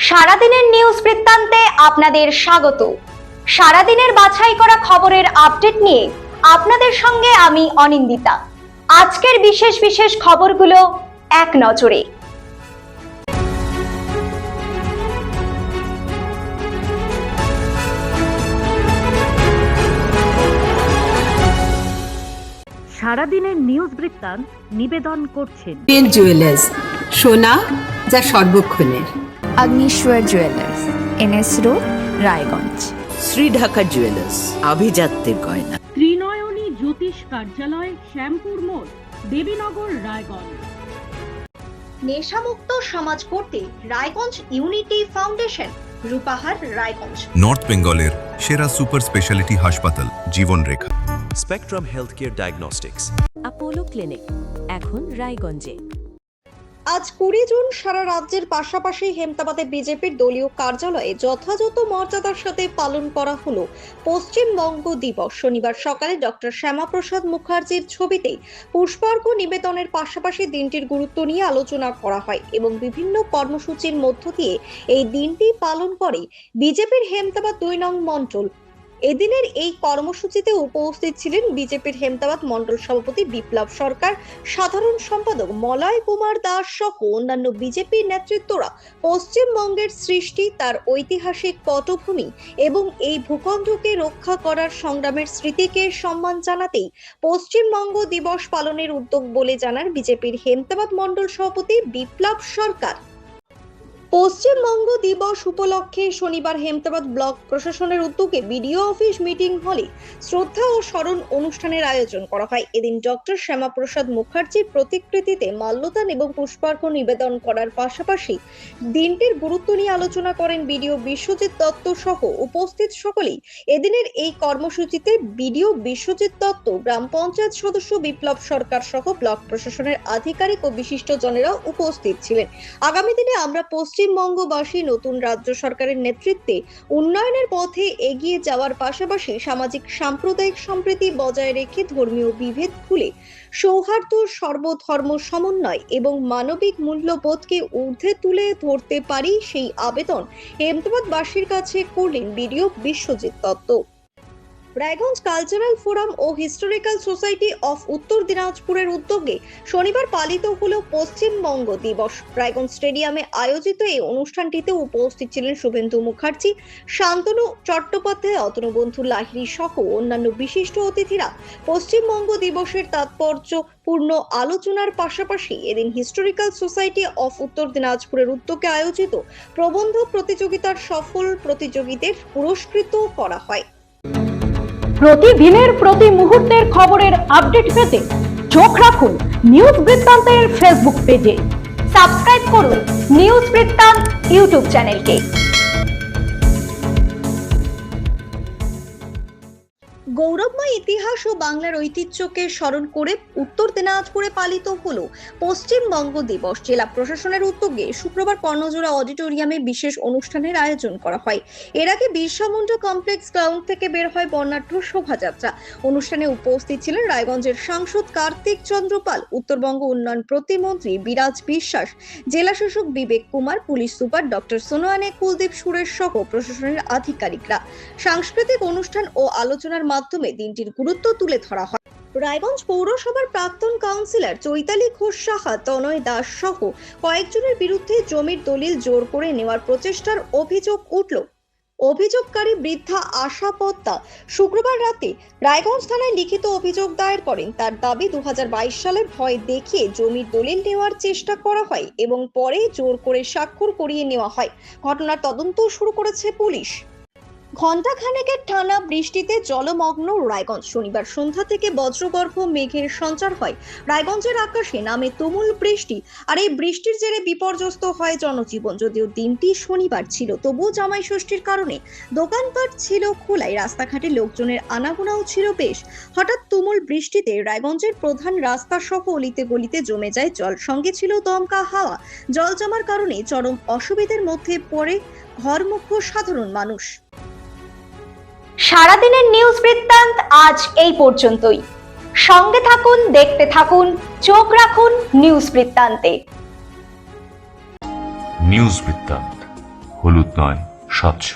সারাদিনের নিউজ বৃত্তান্তে আপনাদের স্বাগত। সারাদিনের বাছাই করা খবরের আপডেট নিয়ে আপনাদের সঙ্গে আমি অনিন্দিতা। আজকের বিশেষ বিশেষ খবরগুলো এক নজরে। সারাদিনের নিউজ বৃত্তান্ত নিবেদন করছেন জুয়েলার্স, সোনা যা সর্বক্ষণের। Agnishwar jewellers, NS road, Raiganj. Shri Dhaka jewellers, আভিজাত্যের গয়না। ত্রিনয়নী জ্যোতিষ কার্যালয়, শ্যামপুর মোড়, দেবীনগর, রায়গঞ্জ। নেশামুক্ত সমাজ গড়তে Raiganj unity foundation, Rupahar, Raiganj. North বেঙ্গলের সেরা সুপার স্পেশালিটি হাসপাতাল Jibanrekha. Spectrum healthcare diagnostics, Apollo clinic, এখন রায়গঞ্জে। আজ 20 জুন সারা রাজ্যের পাশাপাশি হেমতাবাদে বিজেপির দলীয় কার্যালয়ে যথাযথ মর্যাদার সাথে পালন করা হলো পশ্চিমবঙ্গ দিবস। শনিবার সকালে ডক্টর শ্যামাপ্রসাদ মুখার্জির ছবিতে পুষ্পার্ঘ্য নিবেদনের পাশাপাশি দিনটির গুরুত্ব নিয়ে আলোচনা করা হয় এবং বিভিন্ন কর্মসূচির মধ্য দিয়ে এই দিনটি পালন করে বিজেপির হেমতাবাদ 2 নং মণ্ডল। এদিনের এই কর্মসূচিতে উপস্থিত ছিলেন বিজেপির হেমতাবাদ মণ্ডল সভাপতি বিপ্লব সরকার, সাধারণ সম্পাদক মলয় কুমার দাস সহ অন্যান্য বিজেপি নেতৃত্বরা। পশ্চিমবঙ্গের সৃষ্টি, তার ঐতিহাসিক পটভূমি এবং এই ভূখণ্ডকে রক্ষা করার সংগ্রামের স্মৃতিকে সম্মান জানাতেই পশ্চিমবঙ্গ দিবস পালনের উদ্যোগ বলে জানান বিজেপির হেমতাবাদ মণ্ডল সভাপতি বিপ্লব সরকার। পশ্চিমবঙ্গ দিবস উপলক্ষে শনিবার হেমতাবাদ ব্লক প্রশাসনের উদ্যোগে বিডিও অফিস মিটিং হলে শ্রদ্ধা ও স্মরণ অনুষ্ঠানের আয়োজন করা হয়। এদিন ডক্টর শ্যামাপ্রসাদ মুখার্জির প্রতিকৃতিতে মাল্যদান এবং পুষ্পার্ঘ্য নিবেদন করার পাশাপাশি দিনটির গুরুত্ব নিয়ে আলোচনা করেন বিডিও বিশ্বজিৎ দত্ত সহ উপস্থিত সকলেই। এদিনের এই কর্মসূচিতে বিডিও বিশ্বজিৎ দত্ত, গ্রাম পঞ্চায়েত সদস্য বিপ্লব সরকার সহ ব্লক প্রশাসনের আধিকারিক ও বিশিষ্টজনেরা উপস্থিত ছিলেন। আগামী দিনে আমরা পশ্চিমবঙ্গবাসী নতুন রাজ্য সরকারের নেতৃত্বে উন্নয়নের পথে এগিয়ে যাওয়ার পাশাপাশি সামাজিক সাম্প্রদায়িক সম্প্রীতি বজায় রেখে ধর্মীয় বিভেদ ভুলে সৌহার্দ্য, সর্বধর্ম সমন্বয় এবং মানবিক মূল্যবোধকে ঊর্ধ্বে তুলে ধরতে পারি, সেই আবেদন হেমতাবাদবাসীর কাছে করলেন BDO Biswajit Dutta. Raiganj cultural forum ও হিস্টোরিক্যাল সোসাইটি অফ উত্তর দিনাজপুরের উদ্যোগে শনিবার পালিত হলো পশ্চিমবঙ্গ দিবস। রায়গঞ্জ স্টেডিয়ামে আয়োজিত এই অনুষ্ঠানটিতে উপস্থিত ছিলেন শুভেন্দু মুখার্জি, শান্তনু চট্টোপাধ্যায়, অতনুবন্ধু লাহিড়ী সহ অন্যান্য বিশিষ্ট অতিথিরা। পশ্চিমবঙ্গ দিবসের তাৎপর্যপূর্ণ আলোচনার পাশাপাশি এদিন হিস্টোরিক্যাল সোসাইটি অফ উত্তর দিনাজপুরের উদ্যোগে আয়োজিত প্রবন্ধ প্রতিযোগিতার সফল প্রতিযোগীদের পুরস্কৃত করা হয়। প্রতিদিনের প্রতি মুহূর্তের খবরের আপডেট পেতে চোখ রাখুন নিউজ বৃত্তান্তের ফেসবুক পেজে। সাবস্ক্রাইব করুন নিউজ বৃত্তান্ত ইউটিউব চ্যানেলকে। গৌরবময় ইতিহাস ও বাংলার ঐতিহ্যকে স্মরণ করে উত্তর দিনাজপুরে পালিত হলো পশ্চিমবঙ্গ দিবস। জেলা প্রশাসনের উদ্যোগে শুক্রবার কর্ণজোড়া অডিটোরিয়ামে বিশেষ অনুষ্ঠানের আয়োজন করা হয়। এর আগে বিরসা মুন্ডা কমপ্লেক্স গ্রাউন্ড থেকে বের হয় বর্ণাঢ্য শোভাযাত্রা। অনুষ্ঠানে উপস্থিত ছিলেন রায়গঞ্জের সাংসদ কার্তিক চন্দ্র পাল, উত্তরবঙ্গ উন্নয়ন প্রতিমন্ত্রী বিরাজ বিশ্বাস, জেলা শাসক Bibek Kumar, police super doctor Sonawane Kuldeep Suresh সহ প্রশাসনের আধিকারিকরা। সাংস্কৃতিক অনুষ্ঠান ও আলোচনার মাধ্যমে দিনটির গুরুত্ব তুলে ধরা হয়। রায়গঞ্জ পৌরসভার প্রাক্তন কাউন্সিলর চৈতালি ঘোষ সাহা, তনয় দাস সহ কয়েকজনের বিরুদ্ধে জমির দলিল জোর করে নেওয়ার প্রচেষ্টার অভিযোগ উঠল। অভিযোগকারী বৃদ্ধা আশা পদ্মা শুক্রবার রাতে রায়গঞ্জ থানায় লিখিত অভিযোগ দায়ের করেন। তার দাবি 2022 সালে ভয় দেখিয়ে জমির দলিল নেওয়ার চেষ্টা করা হয় এবং পরে জোর করে স্বাক্ষর করিয়ে নেওয়া হয়। ঘটনার তদন্ত শুরু করেছে পুলিশ। ঘণ্টাখানেকের টানা বৃষ্টিতে জলমগ্ন রায়গঞ্জ। শনিবার সন্ধ্যা থেকে বজ্রগর্ভ মেঘের সঞ্চার হয়। রায়গঞ্জের আকাশে নামে তুমুল বৃষ্টি, আর এই বৃষ্টির জেরে বিপর্যস্ত হয় জনজীবন। যদিও দিনটি শনিবার ছিল, তবুও জামাই ষষ্ঠীর কারণে দোকানপাট ছিল খোলাই, রাস্তাঘাটে লোকজনের আনাগোনাও ছিল বেশ। হঠাৎ তুমুল বৃষ্টিতে রায়গঞ্জের প্রধান রাস্তা সহ অলিতে গলিতে জমে যায় জল, সঙ্গে ছিল দমকা হাওয়া। জল জমার কারণে চরম অসুবিধার মধ্যে পড়ে ঘরমুখো সাধারণ মানুষ। সারাদিনের নিউজ বৃত্তান্ত আজ এই পর্যন্তই। সঙ্গে থাকুন, দেখতে থাকুন, চোখ রাখুন নিউজ বৃত্তান্তে। নিউজ বৃত্তান্ত হলুদ নয়, স্বচ্ছ।